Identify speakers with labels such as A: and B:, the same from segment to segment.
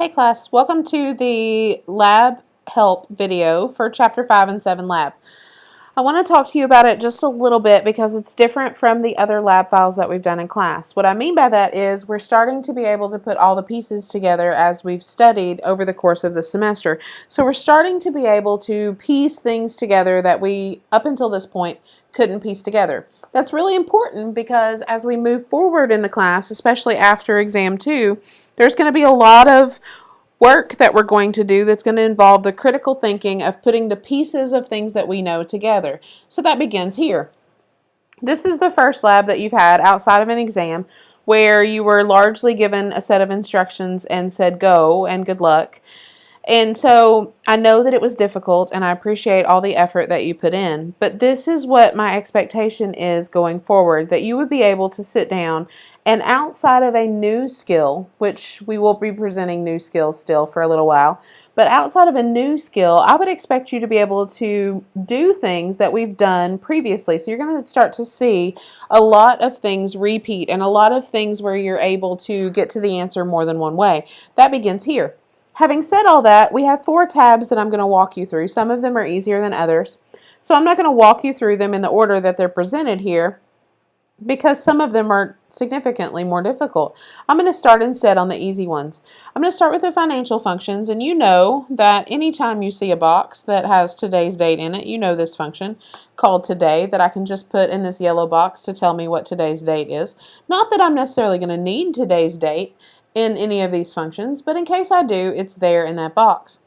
A: Hey class, welcome to the lab help video for chapter 5 and 7 lab. I want to talk to you about it just a little bit because it's different from the other lab files that we've done in class. What I mean by that is we're starting to be able to put all the pieces together as we've studied over the course of the semester. So we're starting to be able to piece things together that we, up until this point, couldn't piece together. That's really important because as we move forward in the class, especially after exam 2, there's going to be a lot of work that we're going to do that's going to involve the critical thinking of putting the pieces of things that we know together. So that begins here. This is the first lab that you've had outside of an exam where you were largely given a set of instructions and said go and good luck. And so I know that it was difficult and I appreciate all the effort that you put in, but this is what my expectation is going forward, that you would be able to sit down and outside of a new skill, which we will be presenting new skills still for a little while, but outside of a new skill, I would expect you to be able to do things that we've done previously. So you're going to start to see a lot of things repeat and a lot of things where you're able to get to the answer more than one way. That begins here. Having said all that, we have 4 tabs that I'm going to walk you through. Some of them are easier than others. So I'm not going to walk you through them in the order that they're presented here because some of them are significantly more difficult. I'm going to start instead on the easy ones. I'm going to start with the financial functions, and you know that anytime you see a box that has today's date in it, you know this function called today that I can just put in this yellow box to tell me what today's date is. Not that I'm necessarily going to need today's date in any of these functions, but in case I do, it's there in that box.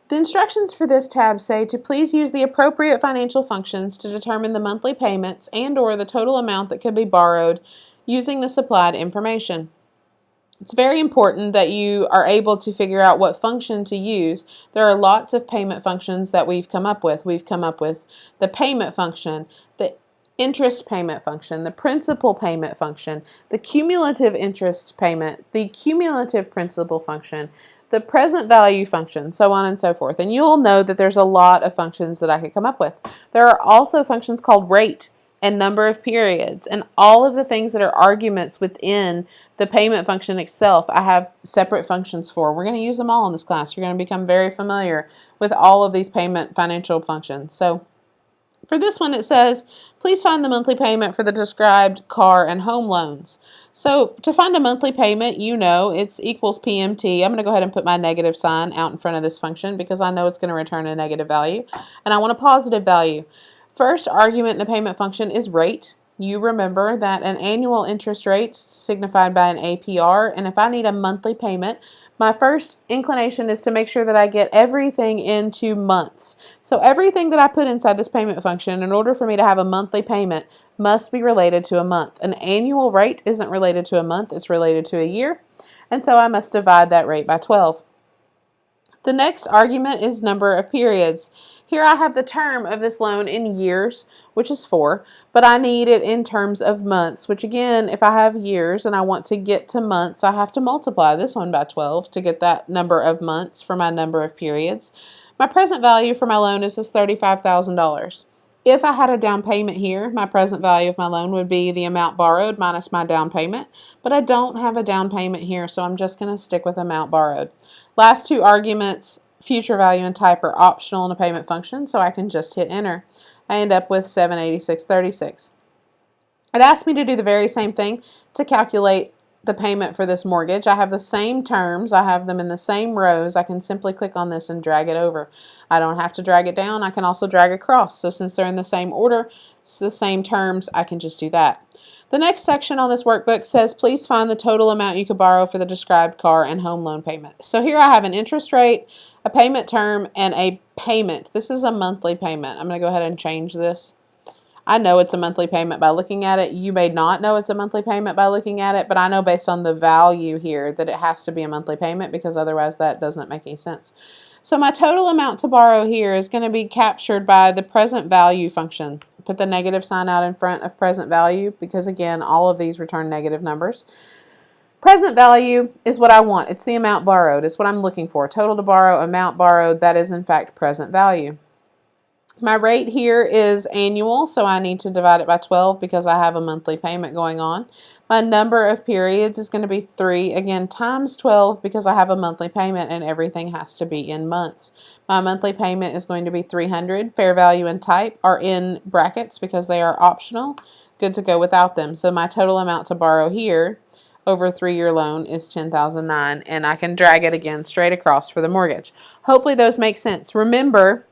A: The instructions for this tab say to please use the appropriate financial functions to determine the monthly payments and/or the total amount that could be borrowed using the supplied information. It's very important that you are able to figure out what function to use. There are lots of payment functions that we've come up with. We've come up with the payment function, the interest payment function, the principal payment function, the cumulative interest payment, the cumulative principal function, the present value function, so on and so forth. And you'll know that there's a lot of functions that I could come up with. There are also functions called rate and number of periods, and all of the things that are arguments within the payment function itself, I have separate functions for. We're going to use them all in this class. You're going to become very familiar with all of these payment financial functions. So for this one, it says, please find the monthly payment for the described car and home loans. So to find a monthly payment, you know it's equals PMT. I'm going to go ahead and put my negative sign out in front of this function because I know it's going to return a negative value, and I want a positive value. First argument in the payment function is rate. You remember that an annual interest rate is signified by an APR, and if I need a monthly payment, my first inclination is to make sure that I get everything into months. So everything that I put inside this payment function, in order for me to have a monthly payment, must be related to a month. An annual rate isn't related to a month, it's related to a year, and so I must divide that rate by 12. The next argument is number of periods. Here I have the term of this loan in years, which is 4, but I need it in terms of months, which again, if I have years and I want to get to months, I have to multiply this one by 12 to get that number of months for my number of periods. My present value for my loan is this $35,000. If I had a down payment here, my present value of my loan would be the amount borrowed minus my down payment, but I don't have a down payment here, so I'm just going to stick with amount borrowed. Last 2 arguments, future value and type, are optional in a payment function, so I can just hit enter. I end up with $786.36. It asked me to do the very same thing to calculate the payment for this mortgage. I have the same terms. I have them in the same rows. I can simply click on this and drag it over. I don't have to drag it down. I can also drag across. So since they're in the same order, it's the same terms, I can just do that. The next section on this workbook says, please find the total amount you could borrow for the described car and home loan payment. So here I have an interest rate, a payment term, and a payment. This is a monthly payment. I'm going to go ahead and change this. I know it's a monthly payment by looking at it. You may not know it's a monthly payment by looking at it, but I know based on the value here that it has to be a monthly payment because otherwise that doesn't make any sense. So my total amount to borrow here is going to be captured by the present value function. Put the negative sign out in front of present value because again, all of these return negative numbers. Present value is what I want. It's the amount borrowed. It's what I'm looking for. Total to borrow, amount borrowed, that is in fact present value. My rate here is annual, so I need to divide it by 12 because I have a monthly payment going on. My number of periods is going to be 3, again, times 12 because I have a monthly payment and everything has to be in months. My monthly payment is going to be 300. Fair value and type are in brackets because they are optional. Good to go without them. So my total amount to borrow here over a 3-year loan is $10,009, and I can drag it again straight across for the mortgage. Hopefully those make sense. Remember,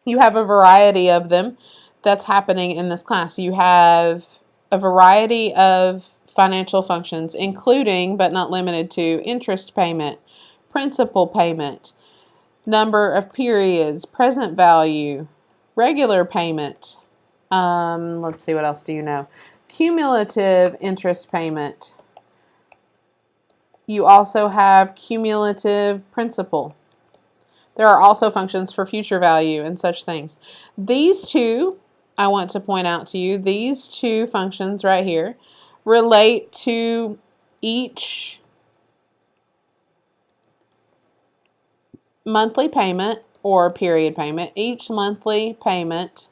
A: you have a variety of them that's happening in this class. You have a variety of financial functions, including but not limited to interest payment, principal payment, number of periods, present value, regular payment. Let's see, what else do you know? Cumulative interest payment. You also have cumulative principal. There are also functions for future value and such things. These two, I want to point out to you, these two functions right here relate to each monthly payment or period payment. Each monthly payments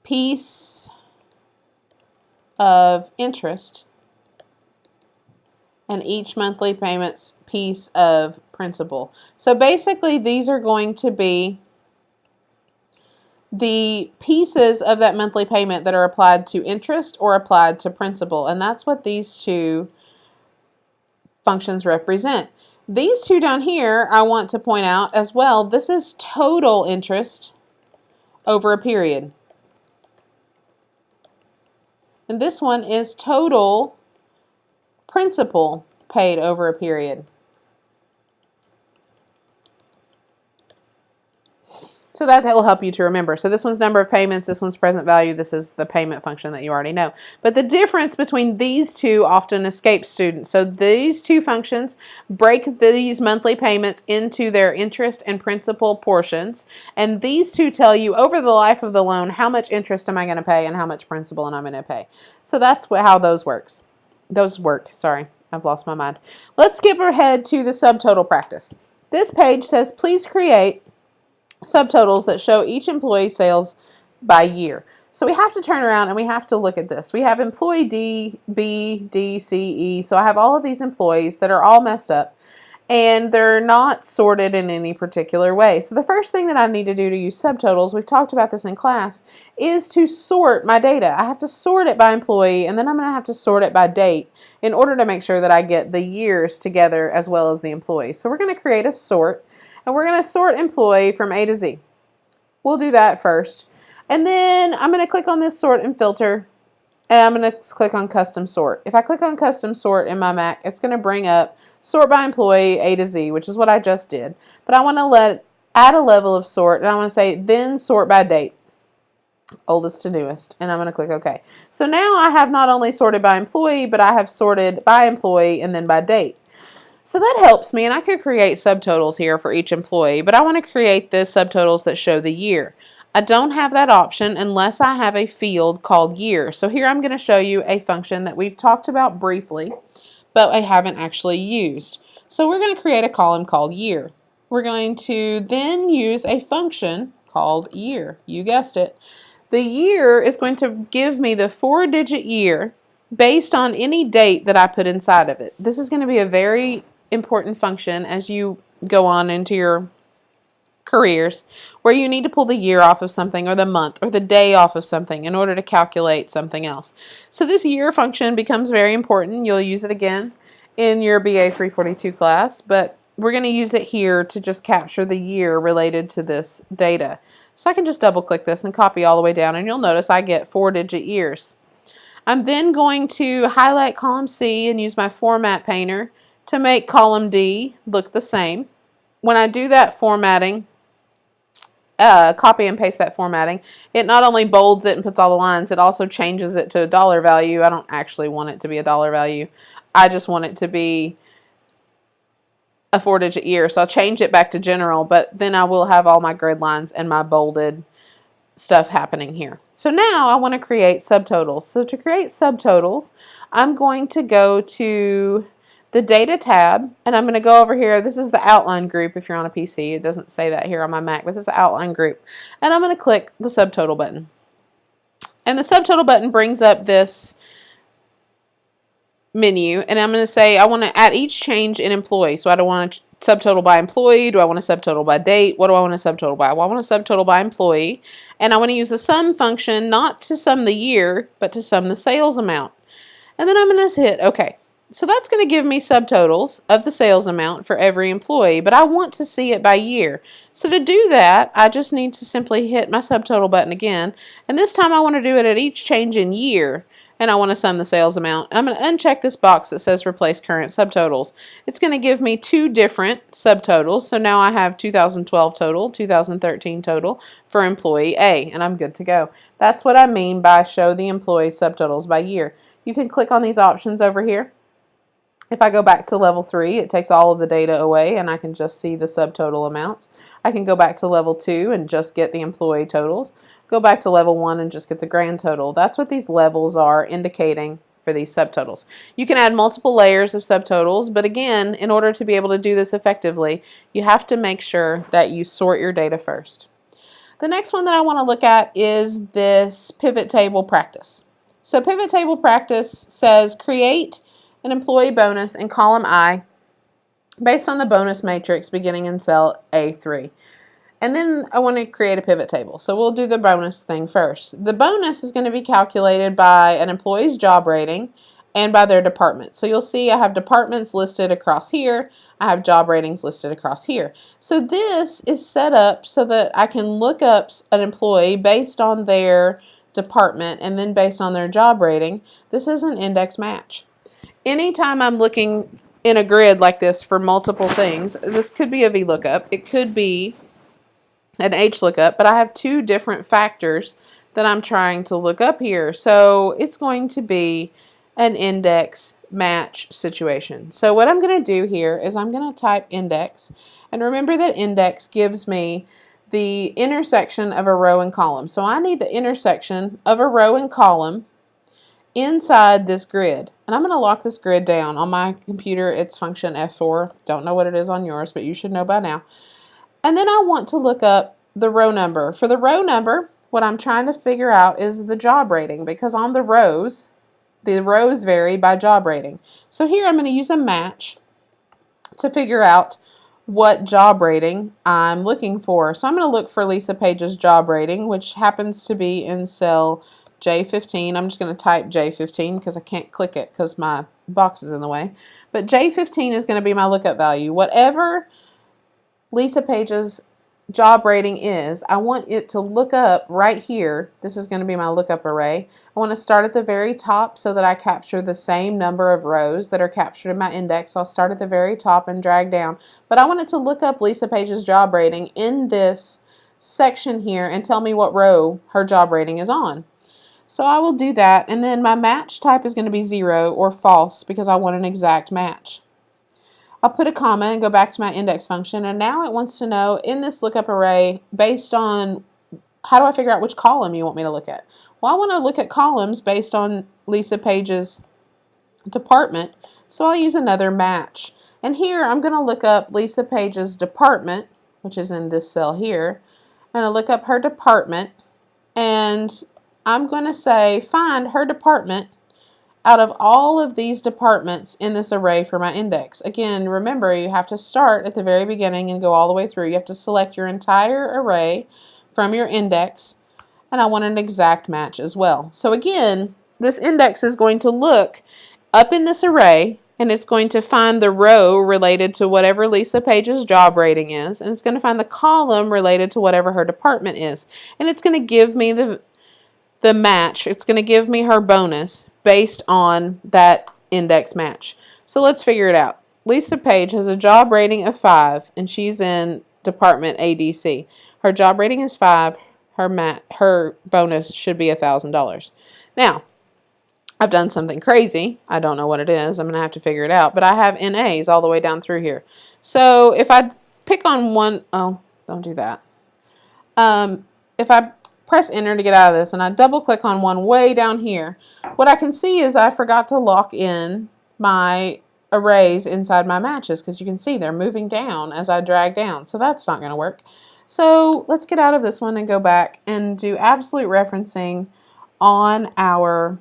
A: piece of interest, and each monthly payment's piece of principal. So basically these are going to be the pieces of that monthly payment that are applied to interest or applied to principal, and that's what these two functions represent. These two down here, I want to point out as well, this is total interest over a period. And this one is total principal paid over a period. So that will help you to remember. So this one's number of payments, this one's present value, this is the payment function that you already know. But the difference between these two often escapes students. So these two functions break these monthly payments into their interest and principal portions. And these two tell you over the life of the loan how much interest am I going to pay and how much principal am I going to pay. So that's how those work. Sorry, I've lost my mind. Let's skip ahead to the subtotal practice. This page says, please create subtotals that show each employee's sales by year. So we have to turn around and we have to look at this. We have employee D, B, D, C, E. So I have all of these employees that are all messed up and they're not sorted in any particular way. So the first thing that I need to do to use subtotals, we've talked about this in class, is to sort my data. I have to sort it by employee, and then I'm going to have to sort it by date in order to make sure that I get the years together as well as the employees. So we're going to create a sort, and we're going to sort employee from A to Z. We'll do that first. And then I'm going to click on this sort and filter, and I'm going to click on custom sort. If I click on custom sort in my Mac, it's going to bring up sort by employee A to Z, which is what I just did. But I want to add a level of sort, and I want to say then sort by date, oldest to newest, and I'm going to click OK. So now I have not only sorted by employee, but I have sorted by employee and then by date. So that helps me, and I could create subtotals here for each employee, but I want to create the subtotals that show the year. I don't have that option unless I have a field called year. So here I'm going to show you a function that we've talked about briefly, but I haven't actually used. So we're going to create a column called year. We're going to then use a function called year. You guessed it. The year is going to give me the 4-digit year based on any date that I put inside of it. This is going to be a very important function as you go on into your careers, where you need to pull the year off of something or the month or the day off of something in order to calculate something else. So this year function becomes very important. You'll use it again in your BA 342 class, but we're going to use it here to just capture the year related to this data. So I can just double click this and copy all the way down, and you'll notice I get 4-digit years. I'm then going to highlight column C and use my format painter to make column D look the same. When I do that formatting, copy and paste that formatting, it not only bolds it and puts all the lines, it also changes it to a dollar value. I don't actually want it to be a dollar value. I just want it to be a 4-digit year. So I'll change it back to general, but then I will have all my grid lines and my bolded stuff happening here. So now I want to create subtotals. So to create subtotals, I'm going to go to the Data tab, and I'm going to go over here. This is the outline group if you're on a PC. It doesn't say that here on my Mac, but this is the outline group. And I'm going to click the Subtotal button. And the Subtotal button brings up this menu, and I'm going to say I want to add each change in employee. So I don't want to subtotal by employee. Do I want to subtotal by date? What do I want to subtotal by? Well, I want to subtotal by employee, and I want to use the sum function not to sum the year, but to sum the sales amount. And then I'm going to hit OK. So that's going to give me subtotals of the sales amount for every employee, but I want to see it by year. So to do that, I just need to simply hit my subtotal button again, and this time I want to do it at each change in year, and I want to sum the sales amount. And I'm going to uncheck this box that says replace current subtotals. It's going to give me two different subtotals, so now I have 2012 total, 2013 total for employee A, and I'm good to go. That's what I mean by show the employee subtotals by year. You can click on these options over here. If I go back to level 3, it takes all of the data away and I can just see the subtotal amounts. I can go back to level 2 and just get the employee totals. Go back to level 1 and just get the grand total. That's what these levels are indicating for these subtotals. You can add multiple layers of subtotals, but again, in order to be able to do this effectively, you have to make sure that you sort your data first. The next one that I want to look at is this pivot table practice. So pivot table practice says create an employee bonus in column I based on the bonus matrix beginning in cell A3. And then I want to create a pivot table. So we'll do the bonus thing first. The bonus is going to be calculated by an employee's job rating and by their department. So you'll see I have departments listed across here. I have job ratings listed across here. So this is set up so that I can look up an employee based on their department and then based on their job rating. This is an index match. Anytime I'm looking in a grid like this for multiple things, this could be a VLOOKUP, it could be an HLOOKUP, but I have two different factors that I'm trying to look up here. So it's going to be an index match situation. So what I'm going to do here is I'm going to type index, and remember that index gives me the intersection of a row and column. So I need the intersection of a row and column inside this grid. And I'm going to lock this grid down. On my computer, it's function F4. Don't know what it is on yours, but you should know by now. And then I want to look up the row number. For the row number, what I'm trying to figure out is the job rating, because on the rows vary by job rating. So here I'm going to use a match to figure out what job rating I'm looking for. So I'm going to look for Lisa Page's job rating, which happens to be in cell J15. I'm just going to type J15 because I can't click it because my box is in the way. But J15 is going to be my lookup value. Whatever Lisa Page's job rating is, I want it to look up right here. This is going to be my lookup array. I want to start at the very top so that I capture the same number of rows that are captured in my index. So I'll start at the very top and drag down. But I want it to look up Lisa Page's job rating in this section here and tell me what row her job rating is on. So I will do that, and then my match type is going to be 0 or false because I want an exact match. I'll put a comma and go back to my index function, and now it wants to know in this lookup array based on how do I figure out which column you want me to look at. Well, I want to look at columns based on Lisa Page's department, so I'll use another match. And here I'm going to look up Lisa Page's department, which is in this cell here. I'm going to look up her department, and I'm going to say find her department out of all of these departments in this array for my index. Again, remember, you have to start at the very beginning and go all the way through. You have to select your entire array from your index, and I want an exact match as well. So again, this index is going to look up in this array, and it's going to find the row related to whatever Lisa Page's job rating is, and it's going to find the column related to whatever her department is. And it's going to give me the match. It's going to give me her bonus based on that index match. So let's figure it out. Lisa Page has a job rating of 5, and she's in department ADC. Her job rating is 5. Her bonus should be $1,000. Now, I've done something crazy. I don't know what it is. I'm going to have to figure it out. But I have NAs all the way down through here. So if I pick on one, oh, don't do that. If I press enter to get out of this and I double click on one way down here, what I can see is I forgot to lock in my arrays inside my matches because you can see they're moving down as I drag down. So that's not going to work. So let's get out of this one and go back and do absolute referencing on our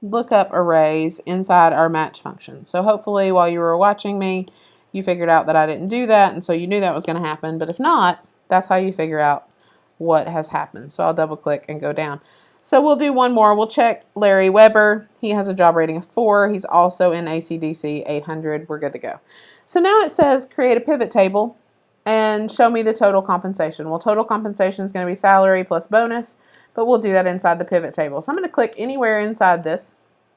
A: lookup arrays inside our match function. So hopefully while you were watching me, you figured out that I didn't do that, and so you knew that was going to happen. But if not, that's how you figure out what has happened. So I'll double click and go down. So we'll do one more. We'll check Larry Weber. He has a job rating of 4. He's also in ACDC 800. We're good to go. So now it says create a pivot table and show me the total compensation. Well, total compensation is going to be salary plus bonus, but we'll do that inside the pivot table. So I'm going to click anywhere inside this,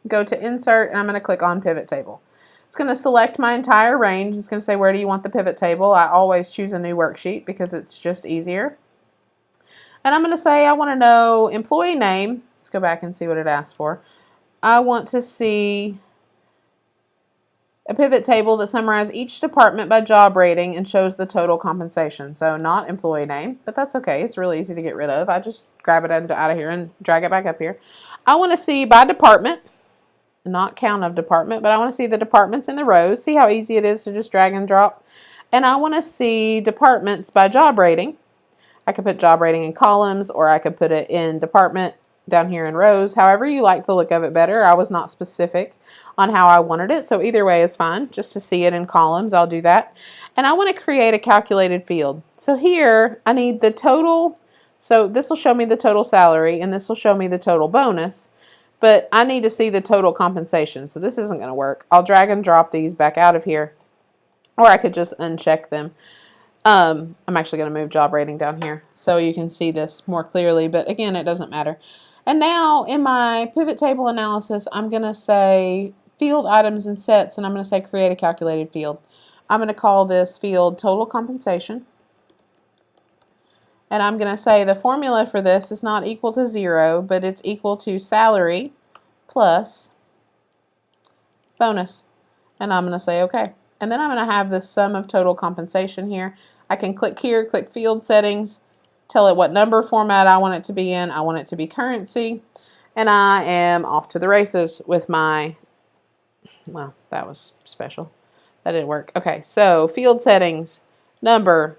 A: go to insert, and I'm going to click on pivot table. It's going to select my entire range. It's going to say, where do you want the pivot table? I always choose a new worksheet because it's just easier. And I'm going to say I want to know employee name. Let's go back and see what it asked for. I want to see a pivot table that summarizes each department by job rating and shows the total compensation. So not employee name, but that's okay. It's really easy to get rid of. I just grab it out of here and drag it back up here. I want to see by department, not count of department, but I want to see the departments in the rows. See how easy it is to just drag and drop. And I want to see departments by job rating. I could put job rating in columns, or I could put it in department down here in rows. However you like the look of it better. I was not specific on how I wanted it, so either way is fine. Just to see it in columns, I'll do that. And I want to create a calculated field. So here, I need the total. So this will show me the total salary, and this will show me the total bonus. But I need to see the total compensation, so this isn't going to work. I'll drag and drop these back out of here, or I could just uncheck them. I'm actually going to move job rating down here so you can see this more clearly, but again, it doesn't matter. And now in my pivot table analysis, I'm going to say field items and sets, and I'm going to say create a calculated field. I'm going to call this field total compensation. And I'm going to say the formula for this is not equal to 0, but it's equal to salary plus bonus. And I'm going to say OK. And then I'm going to have the sum of total compensation here. I can click here, click field settings, tell it what number format I want it to be in. I want it to be currency. And I am off to the races with my, well, that was special. That didn't work. Okay, so field settings, number.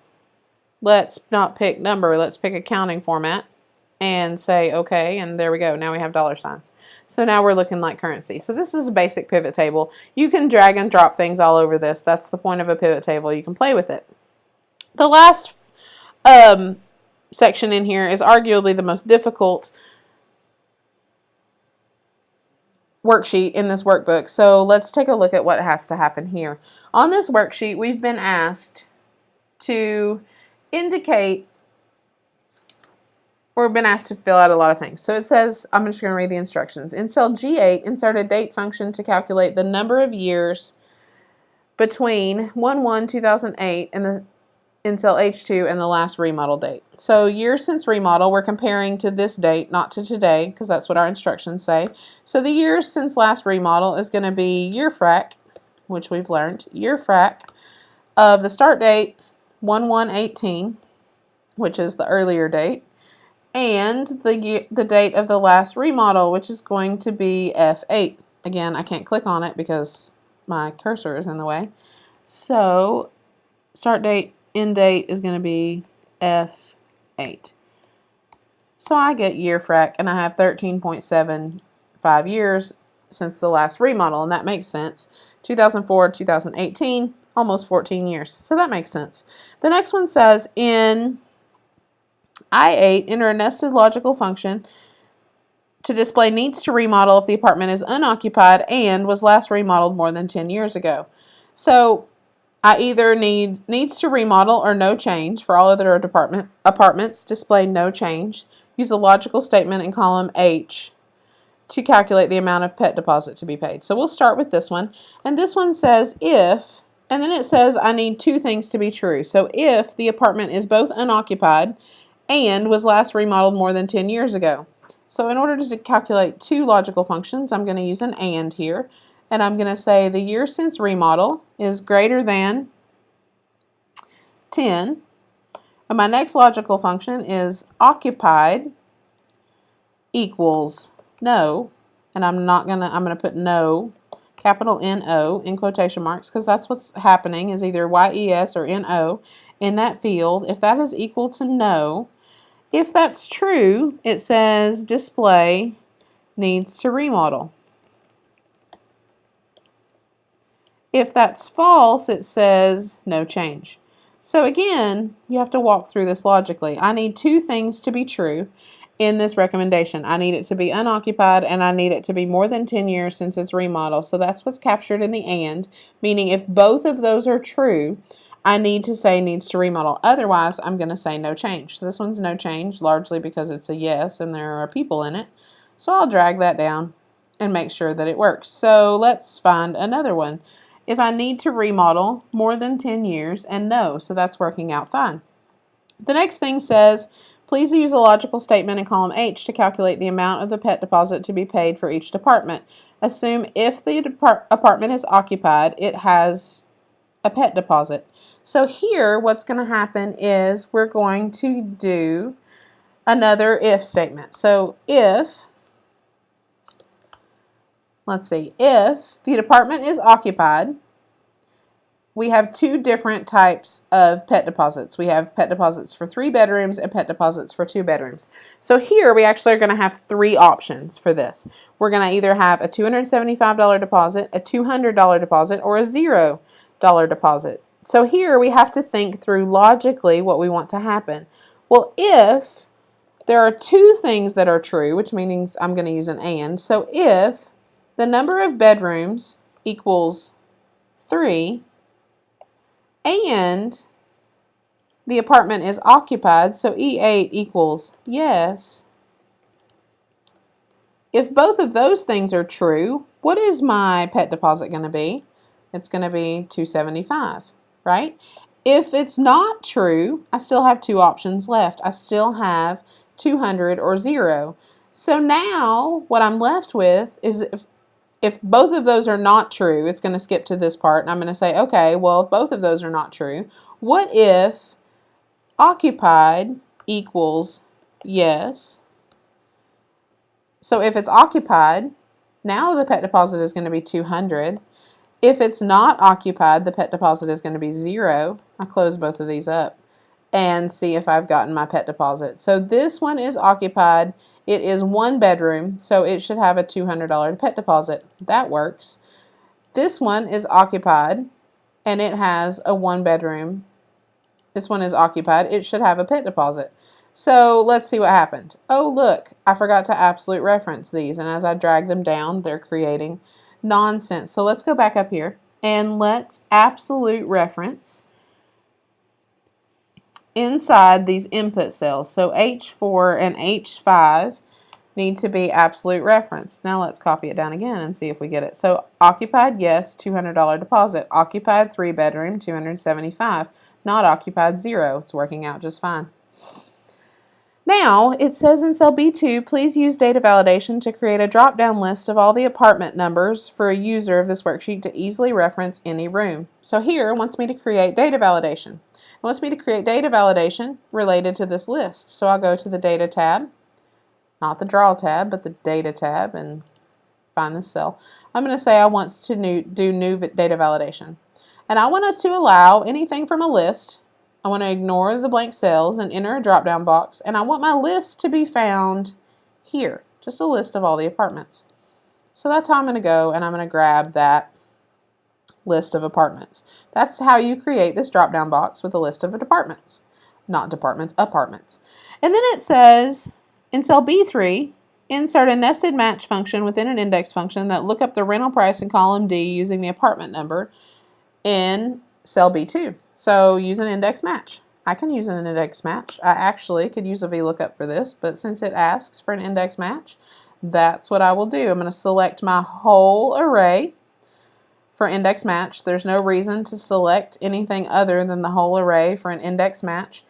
A: Let's not pick number, let's pick accounting format and say OK, and there we go. Now we have dollar signs. So now we're looking like currency. So this is a basic pivot table. You can drag and drop things all over this. That's the point of a pivot table. You can play with it. The last section in here is arguably the most difficult worksheet in this workbook. So let's take a look at what has to happen here. On this worksheet, we've been asked to indicate, or been asked to fill out a lot of things. So it says, I'm just going to read the instructions. In cell G8, insert a date function to calculate the number of years between 1/1/2008 and in cell H2 and the last remodel date. So years since remodel, we're comparing to this date, not to today, because that's what our instructions say. So the years since last remodel is going to be year frac, which we've learned, year frac of the start date 1/1/18, which is the earlier date, and the date of the last remodel, which is going to be F8. Again, I can't click on it because my cursor is in the way. So start date, end date is going to be F8. So I get year frac, and I have 13.75 years since the last remodel, and that makes sense. 2004, 2018, almost 14 years. So that makes sense. The next one says in I8, enter a nested logical function to display needs to remodel if the apartment is unoccupied and was last remodeled more than 10 years ago. So I either need needs to remodel or no change. For all other apartments, display no change. Use a logical statement in column H to calculate the amount of pet deposit to be paid. So we'll start with this one. And this one says if, and then it says I need two things to be true. So if the apartment is both unoccupied and was last remodeled more than 10 years ago. So in order to calculate two logical functions, I'm going to use an and here. And I'm going to say the year since remodel is greater than 10. And my next logical function is occupied equals no. And I'm going to put no capital N-O in quotation marks, because that's what's happening, is either Y-E-S or N-O in that field. If that is equal to no, if that's true, it says display needs to remodel. If that's false, it says no change. So again, you have to walk through this logically. I need two things to be true in this recommendation. I need it to be unoccupied, and I need it to be more than 10 years since it's remodeled. So that's what's captured in the and, meaning if both of those are true, I need to say needs to remodel. Otherwise, I'm going to say no change. So this one's no change, largely because it's a yes and there are people in it. So I'll drag that down and make sure that it works. So let's find another one. If I need to remodel, more than 10 years, and no, so that's working out fine. The next thing says, please use a logical statement in column H to calculate the amount of the pet deposit to be paid for each department. Assume if the apartment is occupied, it has a pet deposit. So here, what's going to happen is we're going to do another if statement. So if, let's see, if the apartment is occupied, we have two different types of pet deposits. We have pet deposits for 3 bedrooms and pet deposits for 2 bedrooms. So here we actually are going to have 3 options for this. We're going to either have a $275 deposit, a $200 deposit, or a $0 deposit. So here we have to think through logically what we want to happen. Well, if there are 2 things that are true, which means I'm going to use an and. So if the number of bedrooms equals 3, and the apartment is occupied, so E8 equals yes. If both of those things are true, what is my pet deposit going to be? It's going to be $275, right? If it's not true, I still have 2 options left. I still have 200 or 0. So now what I'm left with is if both of those are not true, it's going to skip to this part, and I'm going to say, okay, well, if both of those are not true, what if occupied equals yes? So if it's occupied, now the pet deposit is going to be 200. If it's not occupied, the pet deposit is going to be 0. I'll close both of these up and see if I've gotten my pet deposit. So this one is occupied. It is 1 bedroom, so it should have a $200 pet deposit. That works. This one is occupied, and it has a 1 bedroom. This one is occupied. It should have a pet deposit. So let's see what happened. Oh, look, I forgot to absolute reference these, and as I drag them down, they're creating nonsense. So let's go back up here, and let's absolute reference inside these input cells. So H4 and H5 need to be absolute reference. Now let's copy it down again and see if we get it. So occupied, yes, $200 deposit. Occupied 3 bedroom, $275. Not occupied, 0. It's working out just fine. Now it says in cell B2, please use data validation to create a drop-down list of all the apartment numbers for a user of this worksheet to easily reference any room. So here it wants me to create data validation. It wants me to create data validation related to this list. So I'll go to the data tab, not the draw tab, but the data tab, and find this cell. I'm going to say I want to do new data validation. And I want it to allow anything from a list. I want to ignore the blank cells and enter a drop-down box, and I want my list to be found here, just a list of all the apartments. So that's how I'm going to go, and I'm going to grab that list of apartments. That's how you create this drop-down box with a list of apartments. Not departments, apartments. And then it says, in cell B3, insert a nested match function within an index function that look up the rental price in column D using the apartment number in cell B2. So use an index match. I can use an index match. I actually could use a VLOOKUP for this, but since it asks for an index match, that's what I will do. I'm going to select my whole array for index match. There's no reason to select anything other than the whole array for an index match.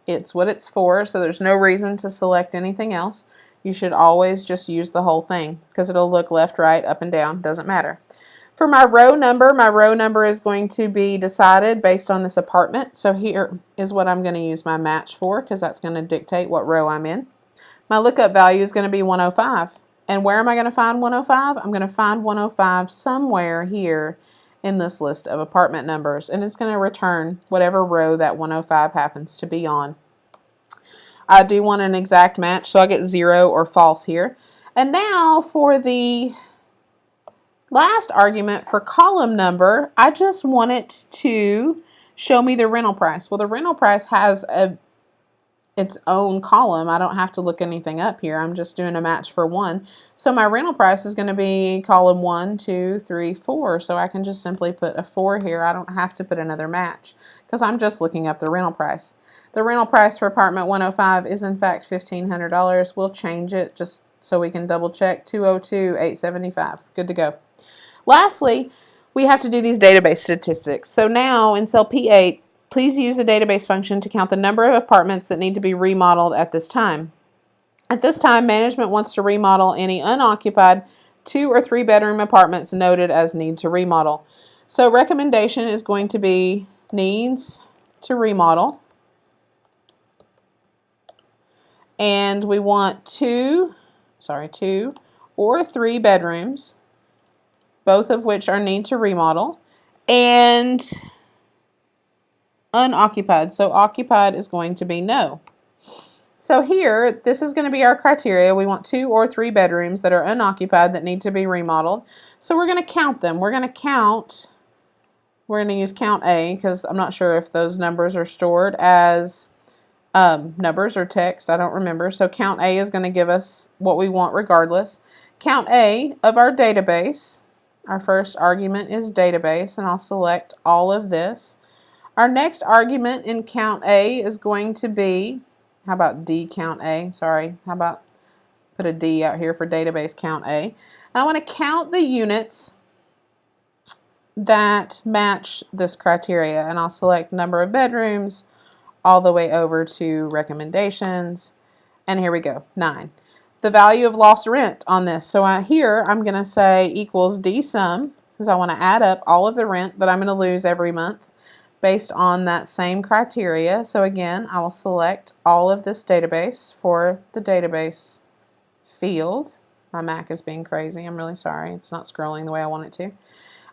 A: It's what it's for, so there's no reason to select anything else. You should always just use the whole thing because it'll look left, right, up, and down. Doesn't matter. For my row number is going to be decided based on this apartment. So here is what I'm going to use my match for because that's going to dictate what row I'm in. My lookup value is going to be 105. And where am I going to find 105? I'm going to find 105 somewhere here in this list of apartment numbers, and it's going to return whatever row that 105 happens to be on. I do want an exact match, so I get 0 or false here. And now for the last argument for column number, I just want it to show me the rental price. Well, the rental price has its own column. I don't have to look anything up here. I'm just doing a match for 1. So my rental price is going to be column 1, 2, 3, 4. So I can just simply put a 4 here. I don't have to put another match because I'm just looking up the rental price. The rental price for apartment 105 is in fact $1,500. We'll change it just so we can double check. 202,875. Good to go. Lastly, we have to do these database statistics. So now in cell P8, please use the database function to count the number of apartments that need to be remodeled at this time. At this time, management wants to remodel any unoccupied 2 or 3 bedroom apartments noted as need to remodel. So recommendation is going to be needs to remodel. And we want 2 or 3 bedrooms, both of which are need to remodel, and unoccupied. So occupied is going to be no. So here, this is going to be our criteria. We want 2 or 3 bedrooms that are unoccupied that need to be remodeled. So we're going to count them. We're going to use count A because I'm not sure if those numbers are stored as numbers or text. I don't remember. So count A is going to give us what we want regardless. Count A of our database. Our first argument is database, and I'll select all of this. Our next argument in count A is going to be, how about D count A? Sorry, how about put a D out here for database count A. And I want to count the units that match this criteria, and I'll select number of bedrooms all the way over to recommendations, and here we go, 9. The value of lost rent on this. So here I'm going to say equals D sum, because I want to add up all of the rent that I'm going to lose every month based on that same criteria. So again, I will select all of this database for the database field. My Mac is being crazy. I'm really sorry. It's not scrolling the way I want it to.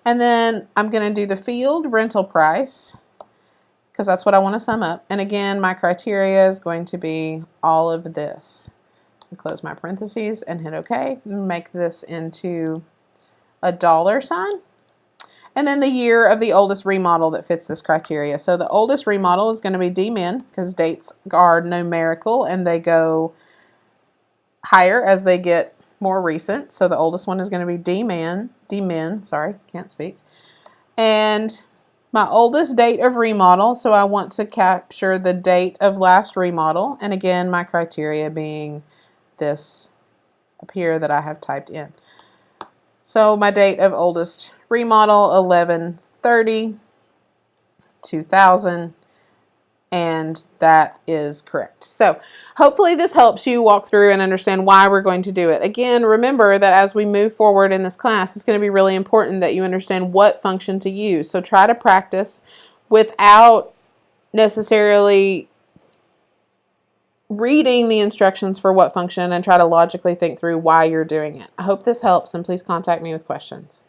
A: And then I'm going to do the field rental price because that's what I want to sum up. And again, my criteria is going to be all of this. Close my parentheses and hit OK. Make this into a $sign. And then the year of the oldest remodel that fits this criteria. So the oldest remodel is going to be D-min because dates are numerical and they go higher as they get more recent. So the oldest one is going to be D-min, sorry, can't speak. And my oldest date of remodel, so I want to capture the date of last remodel. And again, my criteria being this up here that I have typed in. So my date of oldest remodel, 11/30/2000, and that is correct. So hopefully this helps you walk through and understand why we're going to do it. Again, remember that as we move forward in this class, it's going to be really important that you understand what function to use. So try to practice without necessarily reading the instructions for what function and try to logically think through why you're doing it. I hope this helps, and please contact me with questions.